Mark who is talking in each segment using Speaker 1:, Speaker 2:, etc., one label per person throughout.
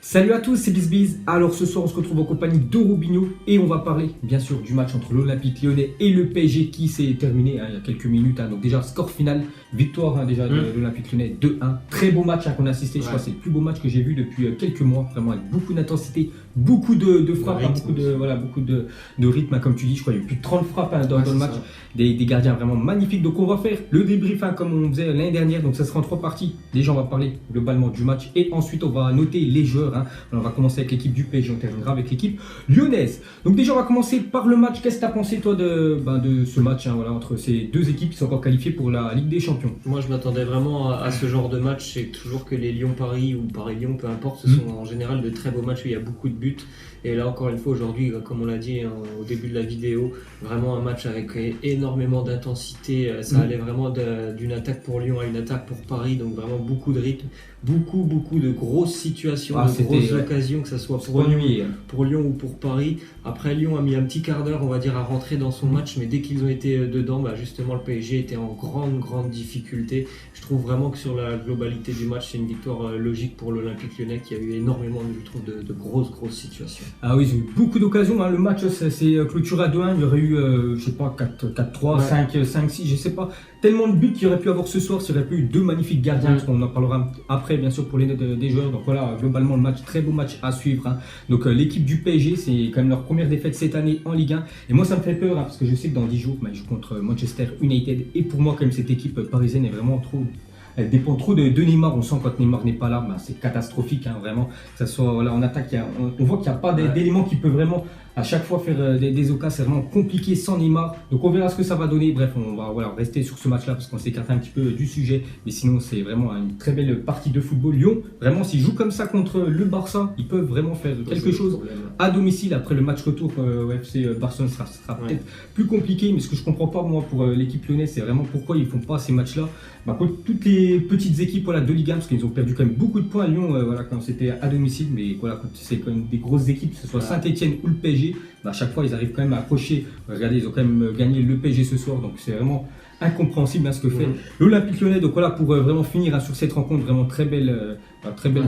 Speaker 1: Salut à tous, c'est BizBiz. Alors ce soir on se retrouve en compagnie de Robinho et on va parler bien sûr du match entre l'Olympique Lyonnais et le PSG qui s'est terminé il y a quelques minutes. Donc déjà score final, victoire déjà de l'Olympique Lyonnais 2-1. Très beau match qu'on a assisté, je crois que c'est le plus beau match que j'ai vu depuis quelques mois, vraiment avec beaucoup d'intensité, beaucoup de frappes, beaucoup de rythme comme tu dis. Je crois qu'il y a eu plus de 30 frappes dans le match, des gardiens vraiment magnifiques. Donc on va faire le débrief comme on faisait l'année dernière, donc ça sera en 3 parties. Déjà on va parler globalement du match et ensuite on va noter les joueurs. Alors, on va commencer avec l'équipe du PSG, on terminera avec l'équipe lyonnaise. Donc déjà on va commencer par le match. Qu'est-ce que tu as pensé toi de ce match entre ces deux équipes qui sont encore qualifiées pour la Ligue des Champions?
Speaker 2: Moi je m'attendais vraiment à ce genre de match. C'est toujours que les Lyon-Paris ou Paris-Lyon, peu importe, ce sont en général de très beaux matchs où il y a beaucoup de buts. Et là encore une fois aujourd'hui, comme on l'a dit au début de la vidéo, vraiment un match avec énormément d'intensité. Ça allait vraiment d'une attaque pour Lyon à une attaque pour Paris, donc vraiment beaucoup de rythme, beaucoup de grosses situations, de grosses occasions, que ce soit pour Lyon ou pour Paris. Après Lyon a mis un petit quart d'heure, on va dire, à rentrer dans son match, mais dès qu'ils ont été dedans, justement le PSG était en grande difficulté. Je trouve vraiment que sur la globalité du match, c'est une victoire logique pour l'Olympique Lyonnais qui a eu énormément, je trouve, de grosses situations.
Speaker 1: Ah oui, j'ai eu beaucoup d'occasions. Le match s'est clôturé à 2-1. Il y aurait eu, 4-3, 5-6, je sais pas. Tellement de buts qu'il y aurait pu avoir ce soir s'il n'y aurait pas eu deux magnifiques gardiens, parce qu'on en parlera après, bien sûr, pour les notes des joueurs. Donc voilà, globalement, le match, très beau match à suivre. Donc l'équipe du PSG, c'est quand même leur première défaite cette année en Ligue 1. Et moi, ça me fait peur, parce que je sais que dans 10 jours, ils jouent contre Manchester United. Et pour moi, quand même, cette équipe parisienne est vraiment trop... Elle dépend trop de Neymar. On sent quand Neymar n'est pas là, c'est catastrophique, vraiment. Que ça soit en attaque, on voit qu'il n'y a pas d'éléments qui peut vraiment à chaque fois faire des occasions. C'est vraiment compliqué sans Neymar. Donc on verra ce que ça va donner. Bref, on va rester sur ce match-là parce qu'on s'écarte un petit peu du sujet. Mais sinon, c'est vraiment une très belle partie de football. Lyon, vraiment, s'ils jouent comme ça contre le Barça, ils peuvent vraiment faire quelque chose à domicile. Après le match retour au FC Barcelone sera peut-être plus compliqué. Mais ce que je comprends pas, moi, pour l'équipe lyonnaise, c'est vraiment pourquoi ils font pas ces matchs-là. Contre toutes les petites équipes de Ligue 1, parce qu'ils ont perdu quand même beaucoup de points à Lyon quand c'était à domicile, mais quand c'est quand même des grosses équipes, que ce soit Saint-Etienne ou le PSG, à chaque fois ils arrivent quand même à accrocher. Regardez, ils ont quand même gagné le PSG ce soir, donc c'est vraiment incompréhensible ce que fait l'Olympique Lyonnais. Donc voilà, pour vraiment finir sur cette rencontre, vraiment très belle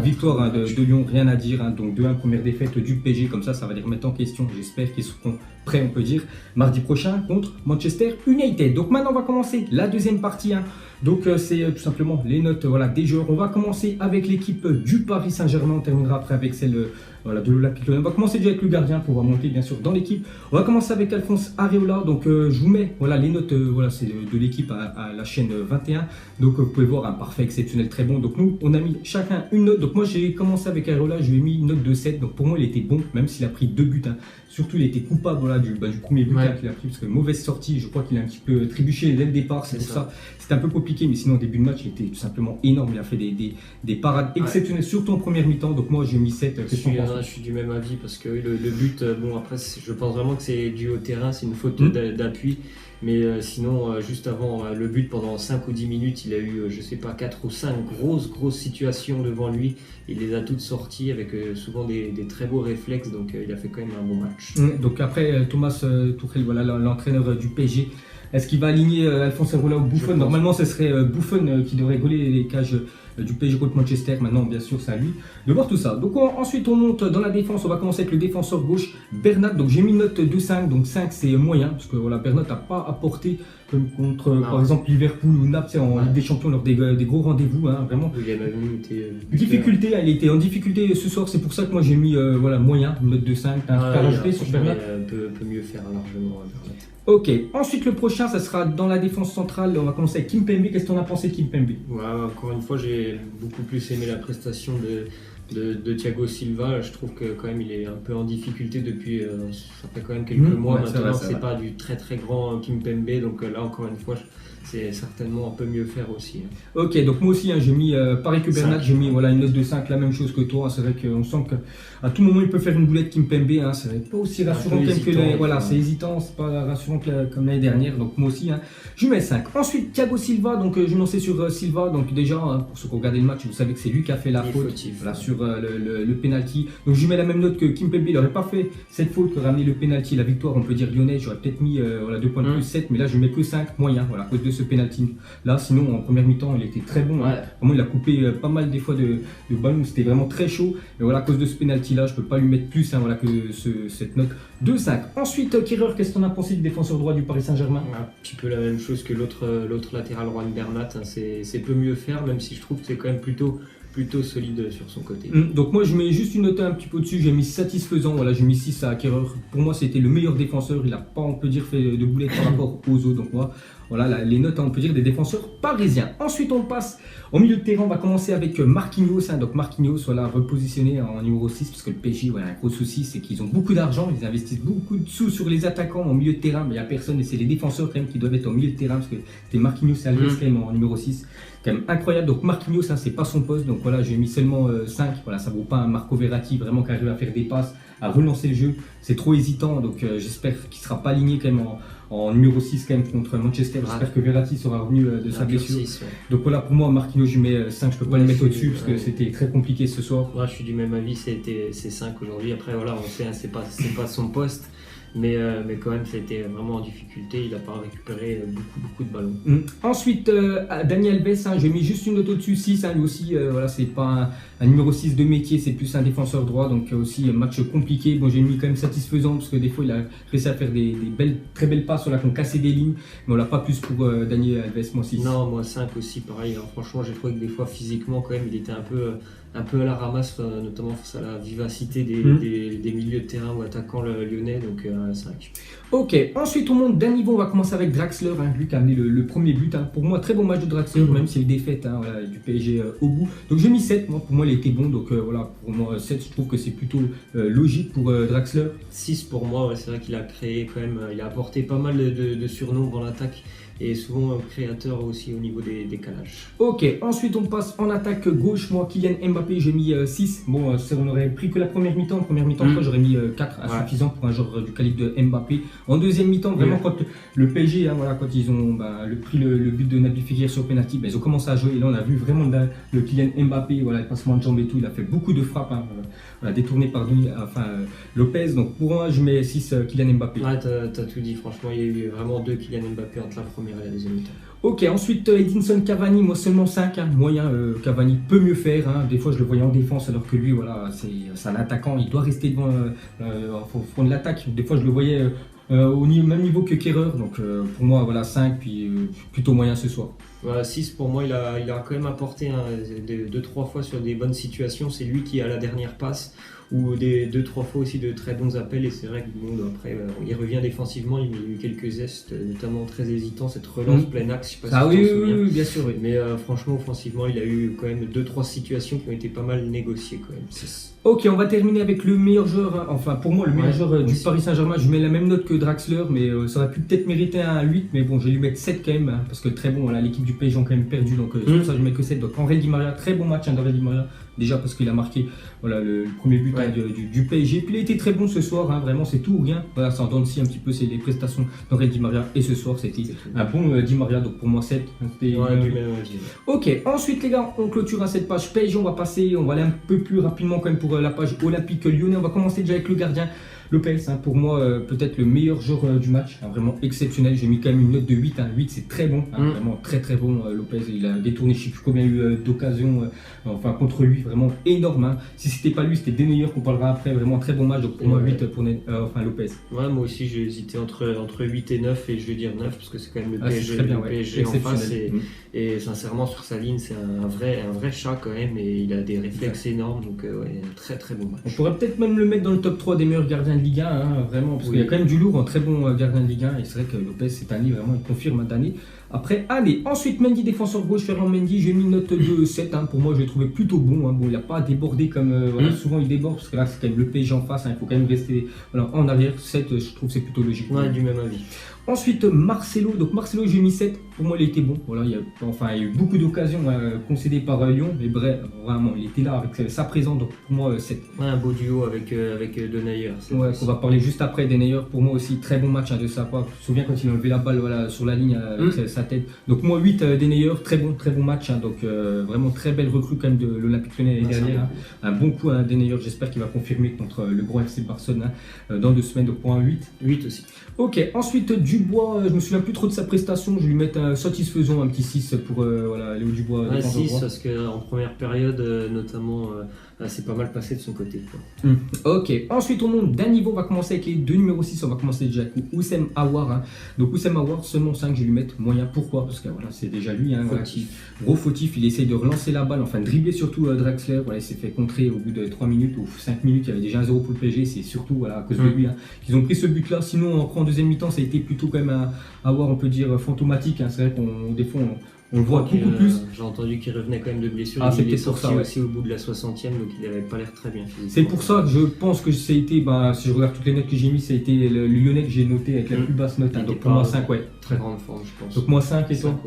Speaker 1: victoire de Lyon, rien à dire. Donc 2-1, première défaite du PSG, comme ça va les remettre en question. J'espère qu'ils seront prêts, on peut dire, mardi prochain contre Manchester United. Donc maintenant on va commencer la deuxième partie. Donc c'est tout simplement les notes des joueurs. On va commencer avec l'équipe du Paris Saint-Germain, on terminera après avec celle de l'Olympique Lyonnais. On va commencer déjà avec le gardien pour monter bien sûr dans l'équipe. On va commencer avec Alphonse Areola. Donc je vous mets les notes c'est de l'équipe à la chaîne 21. Donc vous pouvez voir un parfait, exceptionnel, très bon. Donc nous on a mis chacun une note. Donc moi j'ai commencé avec Areola, je lui ai mis une note de 7. Donc pour moi il était bon, même s'il a pris 2 buts. Surtout il était coupable du premier but qu'il a pris, parce que mauvaise sortie, je crois qu'il a un petit peu trébuché dès le départ, c'est pour ça. C'était un peu compliqué, mais sinon au début de match il était tout simplement énorme. Il a fait des parades exceptionnelles, surtout en première mi-temps. Donc moi j'ai mis 7.
Speaker 2: Je suis du même avis, parce que le but, après je pense vraiment que c'est dû au terrain, c'est une faute d'appui. Mais sinon, juste avant le but, pendant 5 ou 10 minutes, il a eu, 4 ou 5 grosses situations devant lui. Il les a toutes sorties avec souvent des très beaux réflexes, donc il a fait quand même un bon match.
Speaker 1: Donc après, Thomas Tuchel, l'entraîneur du PSG, est-ce qu'il va aligner Alphonse Areola ou Buffon? Normalement, ce serait Buffon qui devrait gauler les cages du PSG contre Manchester. Maintenant, bien sûr, c'est à lui de voir tout ça. Donc ensuite, on monte dans la défense. On va commencer avec le défenseur gauche, Bernat. Donc j'ai mis une note de 5. Donc 5, c'est moyen, parce que Bernat n'a pas apporté comme contre, par exemple, Liverpool ou Naples en Ligue des Champions lors des gros rendez-vous. Vraiment.
Speaker 2: Il a même été
Speaker 1: difficulté. Il était en difficulté ce soir. C'est pour ça que moi j'ai mis moyen, une note de 5. Un truc à rajouter sur Bernat.
Speaker 2: Peut mieux faire largement Bernat.
Speaker 1: Ok, ensuite le prochain, ça sera dans la défense centrale. On va commencer avec Kimpembe. Qu'est-ce que tu en as pensé de Kimpembe?
Speaker 2: Encore une fois, j'ai beaucoup plus aimé la prestation de Thiago Silva. Je trouve que quand même il est un peu en difficulté depuis, ça fait quand même quelques mois maintenant. C'est pas du très grand Kimpembe, donc là encore une fois, c'est certainement un peu mieux faire aussi.
Speaker 1: Ok, donc moi aussi j'ai mis, pareil que Bernat, j'ai mis une note de 5, la même chose que toi. C'est vrai qu'on sent qu'à tout moment il peut faire une boulette Kimpembe. C'est pas aussi rassurant que c'est hésitant, c'est pas rassurant comme l'année dernière. Donc moi aussi je mets 5. Ensuite Thiago Silva, donc je vais lancer sur Silva. Donc déjà pour ceux qui ont regardé le match, vous savez que c'est lui qui a fait la faute sur le penalty. Donc je lui mets la même note que Kimpembe. Il n'aurait pas fait cette faute que ramener le penalty, la victoire, on peut dire lyonnaise. J'aurais peut-être mis 2 points de plus, 7, mais là je mets que 5 moyen. À cause de ce penalty là. Sinon en première mi-temps il était très bon, hein. Vraiment il a coupé pas mal des fois de ballons, c'était vraiment très chaud. Et voilà, à cause de ce penalty là je peux pas lui mettre plus, hein, voilà, que cette note de 5. Ensuite Kerrer, qu'est-ce qu'on a pensé du défenseur droit du Paris Saint-Germain?
Speaker 2: Un petit peu la même chose que l'autre latéral Juan Bernat, hein. C'est peu mieux faire, même si je trouve que c'est quand même plutôt solide sur son côté.
Speaker 1: Donc moi je mets juste une note un petit peu au-dessus, j'ai mis satisfaisant, voilà, j'ai mis 6 à Kerrer. Pour moi c'était le meilleur défenseur, il n'a pas, on peut dire, fait de boulettes par rapport aux autres. Donc moi, voilà les notes, on peut dire, des défenseurs parisiens. Ensuite on passe au milieu de terrain, on va commencer avec Marquinhos, hein. Donc Marquinhos, voilà, repositionné en numéro 6, parce que le PSG, voilà, un gros souci, c'est qu'ils ont beaucoup d'argent, ils investissent beaucoup de sous sur les attaquants en milieu de terrain, mais il n'y a personne, et c'est les défenseurs quand même qui doivent être en milieu de terrain, parce que c'était Marquinhos et Alves quand même en numéro 6. Quand même incroyable. Donc Marquinhos, hein, c'est pas son poste, donc voilà, j'ai mis seulement 5. Voilà, ça vaut pas un Marco Verratti vraiment qui arrive à faire des passes, à relancer le jeu. C'est trop hésitant, donc j'espère qu'il sera pas aligné quand même en numéro 6 quand même contre Manchester. J'espère que Verratti sera revenu de sa blessure. 6, Donc voilà, pour moi Marquinhos je mets 5, je peux pas le mettre au-dessus parce que c'était très compliqué ce soir.
Speaker 2: Moi je suis du même avis, c'est 5 aujourd'hui. Après voilà, on sait, hein, c'est pas son poste. Mais quand même, ça a été vraiment en difficulté. Il n'a pas récupéré beaucoup de ballons.
Speaker 1: Ensuite, Dani Alves, hein, j'ai mis juste une note au-dessus, 6. Hein, lui aussi, voilà, c'est pas un numéro 6 de métier, c'est plus un défenseur droit. Donc aussi, un match compliqué. Bon, j'ai mis quand même satisfaisant parce que des fois, il a réussi à faire des très belles passes qui ont cassé des lignes. Mais on l'a pas plus pour Dani Alves, moi 6.
Speaker 2: Non, moi 5 aussi, pareil. Alors, franchement, j'ai trouvé que des fois, physiquement, quand même, il était un peu à la ramasse, notamment face à la vivacité des milieux de terrain ou attaquants lyonnais, donc 5.
Speaker 1: Ok, ensuite on monte d'un niveau, on va commencer avec Draxler, hein, lui qui a amené le premier but. Hein. Pour moi, très bon match de Draxler, même s'il y a eu une défaite, hein, voilà, du PSG au bout. Donc j'ai mis 7, moi, pour moi il était bon, donc voilà, pour moi 7, je trouve que c'est plutôt logique pour Draxler.
Speaker 2: 6 pour moi, ouais, c'est vrai qu'il a créé quand même, il a apporté pas mal de surnombre en attaque. Et souvent créateur aussi au niveau des décalages.
Speaker 1: Ok, ensuite on passe en attaque gauche. Moi, Kylian Mbappé, j'ai mis 6. Bon, on aurait pris que la première mi-temps. Première mi-temps, j'aurais mis 4, insuffisant pour un joueur du calibre de Mbappé. En deuxième mi-temps, vraiment, quand le PSG, hein, voilà, quand ils ont pris le but de Nabil Fekir sur penalty, ils ont commencé à jouer. Et là, on a vu vraiment le Kylian Mbappé, voilà, le passement de jambes et tout. Il a fait beaucoup de frappes, hein, détournées par Lopez. Donc pour moi, je mets 6 Kylian Mbappé.
Speaker 2: Ouais, t'as tout dit. Franchement, il y a eu vraiment 2 Kylian Mbappé entre la première et la deuxième mi-temps.
Speaker 1: Ok, ensuite Edinson Cavani, moi seulement 5, hein, moyen, Cavani peut mieux faire, hein. Des fois je le voyais en défense alors que lui, voilà, c'est un attaquant, il doit rester devant au fond de l'attaque. Des fois je le voyais au même niveau que Kerrer, donc pour moi voilà 5, puis plutôt moyen ce soir.
Speaker 2: Voilà, 6 pour moi, il a quand même apporté 2-3 fois sur des bonnes situations, c'est lui qui a la dernière passe, ou 2-3 fois aussi de très bons appels, et c'est vrai que bon, après il revient défensivement, il a eu quelques gestes, notamment très hésitants, cette relance plein axe, je sais pas si tu t'en souviens.
Speaker 1: Oui, bien sûr. Oui.
Speaker 2: Mais franchement, offensivement, il a eu quand même 2-3 situations qui ont été pas mal négociées quand même. 6.
Speaker 1: Ok, on va terminer avec le meilleur joueur, hein. Enfin pour moi le meilleur joueur du Paris Saint-Germain, je mets la même note que Draxler, mais ça aurait pu peut-être mériter un 8, mais bon je vais lui mettre 7 quand même, hein, parce que très bon, voilà, l'équipe du PSG ont quand même perdu, donc c'est pour ça que je mets que 7. Donc Henry Di Maria, très bon match, hein, d'Henry Di Maria, déjà parce qu'il a marqué voilà, le premier but du PSG, puis il a été très bon ce soir, hein, vraiment c'est tout ou rien, voilà, ça en donne aussi un petit peu c'est les prestations d'Henry Di Maria, et ce soir c'était un bon Di Maria, donc pour moi 7. Ok, ensuite les gars, on clôture à cette page PSG, on va aller un peu plus rapidement quand même pour la page Olympique Lyonnais. On va commencer déjà avec le gardien Lopez, hein, pour moi peut-être le meilleur joueur du match, hein, vraiment exceptionnel. J'ai mis quand même une note de 8, hein. 8 c'est très bon, hein, vraiment très bon. Lopez, il a détourné je sais plus combien il y a eu d'occasions contre lui, vraiment énorme, hein. Si c'était pas lui, c'était Denayer qu'on parlera après, vraiment très bon match, donc pour moi 8 pour Lopez.
Speaker 2: Ouais, moi aussi j'ai hésité entre 8 et 9, et je vais dire 9 parce que c'est quand même le PSG, PSG en face, et sincèrement sur sa ligne c'est un vrai chat quand même, et il a des réflexes énormes, donc très bon match.
Speaker 1: On pourrait peut-être même le mettre dans le top 3 des meilleurs gardiens de Ligue 1, hein, vraiment, parce qu'il y a quand même du lourd, un très bon gardien de Ligue 1, et c'est vrai que Lopez cette année vraiment il confirme d'année après année. Ensuite Mendy, défenseur gauche, Ferland Mendy, j'ai mis une note de 7, hein, pour moi je l'ai trouvé plutôt bon, hein. Bon il n'a pas débordé comme souvent il déborde, parce que là c'est quand même le PSG en face, hein, il faut quand même rester en arrière. 7 je trouve c'est plutôt logique.
Speaker 2: Ouais, du même avis.
Speaker 1: Ensuite Marcelo, donc Marcelo j'ai mis 7, pour moi il était bon, voilà, il y a eu beaucoup d'occasions concédées par Lyon, mais bref, vraiment il était là avec sa présence, donc pour moi 7.
Speaker 2: Ouais, un beau duo avec Denayer.
Speaker 1: Ouais, on va parler juste après. Denayer, pour moi aussi très bon match, hein, de sa part. Je me souviens quand il a enlevé la balle, voilà, sur la ligne avec sa tête. Donc moi 8 Denayer, très bon match, hein, donc vraiment très belle recrue quand même de l'Olympique Lyonnais l'année dernière, hein. Un bon coup à Denayer, j'espère qu'il va confirmer contre le gros FC Barcelone, hein, dans 2 semaines, donc pour un 8.
Speaker 2: 8 aussi.
Speaker 1: Ok, ensuite Dubois, je me souviens plus trop de sa prestation, je vais lui mettre satisfaisant, un petit 6 pour voilà, Léo Dubois.
Speaker 2: Ouais,
Speaker 1: défenseur
Speaker 2: 6
Speaker 1: droit.
Speaker 2: parce qu'en première période, notamment, c'est pas mal passé de son côté, quoi.
Speaker 1: Ok, ensuite on monte d'un niveau, on va commencer avec les deux numéros 6, on va commencer déjà avec Oussem Aouar. Hein. Donc Oussem Aouar, seulement 5, je vais lui mettre moyen. Pourquoi? Parce que voilà, c'est déjà lui, hein, voilà, gros fautif, il essaye de relancer la balle, enfin de dribbler surtout Draxler. Voilà, il s'est fait contrer au bout de 3 minutes ou 5 minutes, il y avait déjà 1-0 pour le PSG, c'est surtout voilà, à cause de lui hein, qu'ils ont pris ce but-là. Sinon, en deuxième mi-temps, ça a été plutôt quand même un Aouar, on peut dire, fantomatique. Hein. C'est vrai qu'on des fois, on le voit beaucoup plus.
Speaker 2: J'ai entendu qu'il revenait quand même de blessure.
Speaker 1: Ah,
Speaker 2: il est
Speaker 1: pour
Speaker 2: sorti
Speaker 1: ça, ouais.
Speaker 2: aussi au bout de la 60e, donc il n'avait pas l'air très bien physiquement.
Speaker 1: C'est pour ça que je pense que ça a été, si je regarde toutes les notes que j'ai mis, ça a été le Lyonnais que j'ai noté avec la plus basse note. Hein, donc pour moi 5, ouais.
Speaker 2: Très grande forme, je pense.
Speaker 1: Donc moi 5 et toi.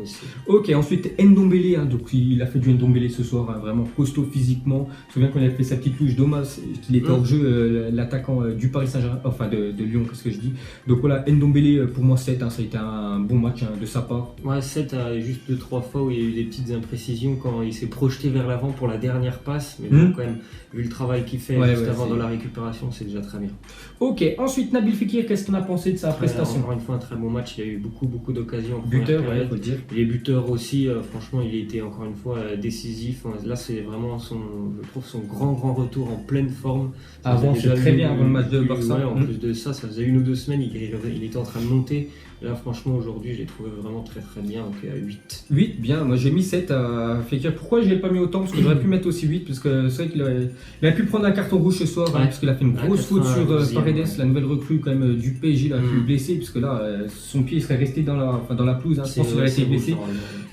Speaker 1: Ok, ensuite Ndombele, hein, donc il a fait du Ndombele ce soir, hein, vraiment costaud physiquement. Je me souviens qu'on avait fait sa petite touche, dommage qu'il était hors jeu, l'attaquant du Paris Saint-Germain, enfin de Lyon, qu'est-ce que je dis. Donc voilà, Ndombele pour moi 7, hein, ça a été un bon match hein, de sa part.
Speaker 2: Ouais, 7, juste 2-3 fois où il y a eu des petites imprécisions quand il s'est projeté vers l'avant pour la dernière passe, mais bon, quand même, vu le travail qu'il fait juste avant dans la récupération, c'est déjà très bien.
Speaker 1: Ok, ensuite Nabil Fekir, qu'est-ce qu'on a pensé de sa prestation?
Speaker 2: Encore une fois, un très bon match, il y a eu beaucoup d'occasions.
Speaker 1: Buteur, ouais, faut le dire.
Speaker 2: Les buteurs aussi, franchement, il a été encore une fois décisif. Là, c'est vraiment je trouve son grand retour en pleine forme.
Speaker 1: Avant, c'est très bien avant le match de Barça.
Speaker 2: Ouais, en plus de ça, ça faisait 1 ou 2 semaines, il était en train de monter. Là, franchement, aujourd'hui, je l'ai trouvé vraiment très bien, donc 8.
Speaker 1: 8, bien, moi j'ai mis 7 à Fekir. Pourquoi je l'ai pas mis autant? Parce que j'aurais pu mettre aussi 8, parce que c'est vrai qu'il aurait pu prendre un carton rouge ce soir, hein, parce qu'il a fait une grosse faute sur Paredes, la nouvelle recrue quand même du PSG, il a pu blessé, puisque là, son pied serait resté dans la pelouse, hein, je pense qu'il aurait été blessé.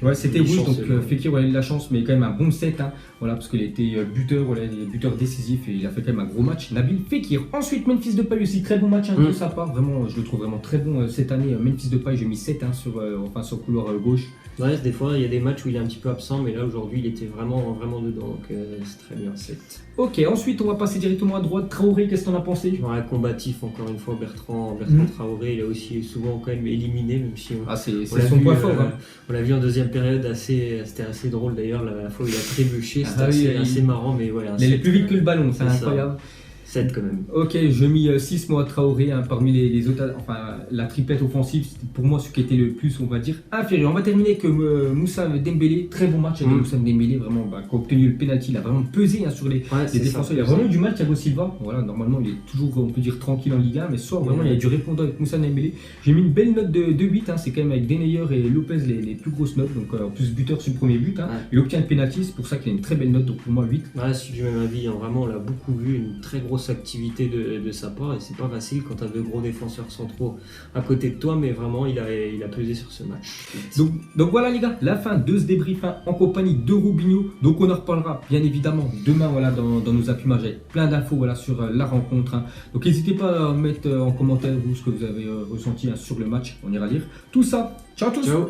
Speaker 1: Ouais, c'était rouge, donc Fekir a eu de la chance, mais quand même un bon 7, hein, voilà, parce qu'il était buteur, voilà, buteur décisif, et il a fait quand même un gros match. Nabil Fekir. Ensuite, Memphis Depay aussi, très bon match hein, de sa part, vraiment, je le trouve vraiment très bon cette année. Memphis Depay, j'ai mis 7 hein, sur le couloir gauche.
Speaker 2: Ouais, des fois, il y a des matchs où il est un petit peu absent, mais là, aujourd'hui, il était vraiment dedans, donc c'est très bien, 7.
Speaker 1: Ok, ensuite, on va passer directement à droite. Traoré, qu'est-ce qu'on a pensé?
Speaker 2: Ouais, combatif, encore une fois, Bertrand Traoré, il a aussi souvent quand même éliminé, même si
Speaker 1: c'est son point fort. Hein.
Speaker 2: On l'a vu en deuxième période, c'était assez drôle d'ailleurs, la fois où il a trébuché, c'était assez marrant, mais ouais.
Speaker 1: Il est plus vite que le ballon, c'est incroyable.
Speaker 2: 7 quand même.
Speaker 1: Ok, je mis 6 mois à Traoré, hein, parmi les autres, enfin la triplette offensive, c'était pour moi ce qui était le plus, on va dire, inférieur. On va terminer avec Moussa Dembélé, très bon match avec Moussa Dembélé, vraiment, qui a obtenu le penalty, il a vraiment pesé hein, sur les défenseurs, il a vraiment eu du mal, Thiago Silva, voilà, normalement il est toujours, on peut dire, tranquille en Ligue 1, mais soit vraiment il y a du répondant avec Moussa Dembélé. J'ai mis une belle note de 8, hein, c'est quand même avec Denayer et Lopez les plus grosses notes, donc en plus buteur sur le premier but, hein, il obtient le penalty, c'est pour ça qu'il a une très belle note, donc pour moi 8.
Speaker 2: Ouais, si du même avis, hein, vraiment on l'a beaucoup vu, une très grosse activité de sa part, et c'est pas facile quand tu as 2 gros défenseurs centraux à côté de toi, mais vraiment il a pesé sur ce match.
Speaker 1: Donc voilà les gars, la fin de ce débrief hein, en compagnie de Robinho. Donc on en reparlera bien évidemment demain voilà, dans nos appumages avec plein d'infos voilà, sur la rencontre. Hein. Donc n'hésitez pas à mettre en commentaire vous ce que vous avez ressenti hein, sur le match, on ira lire tout ça. Ciao à tous.
Speaker 2: Ciao.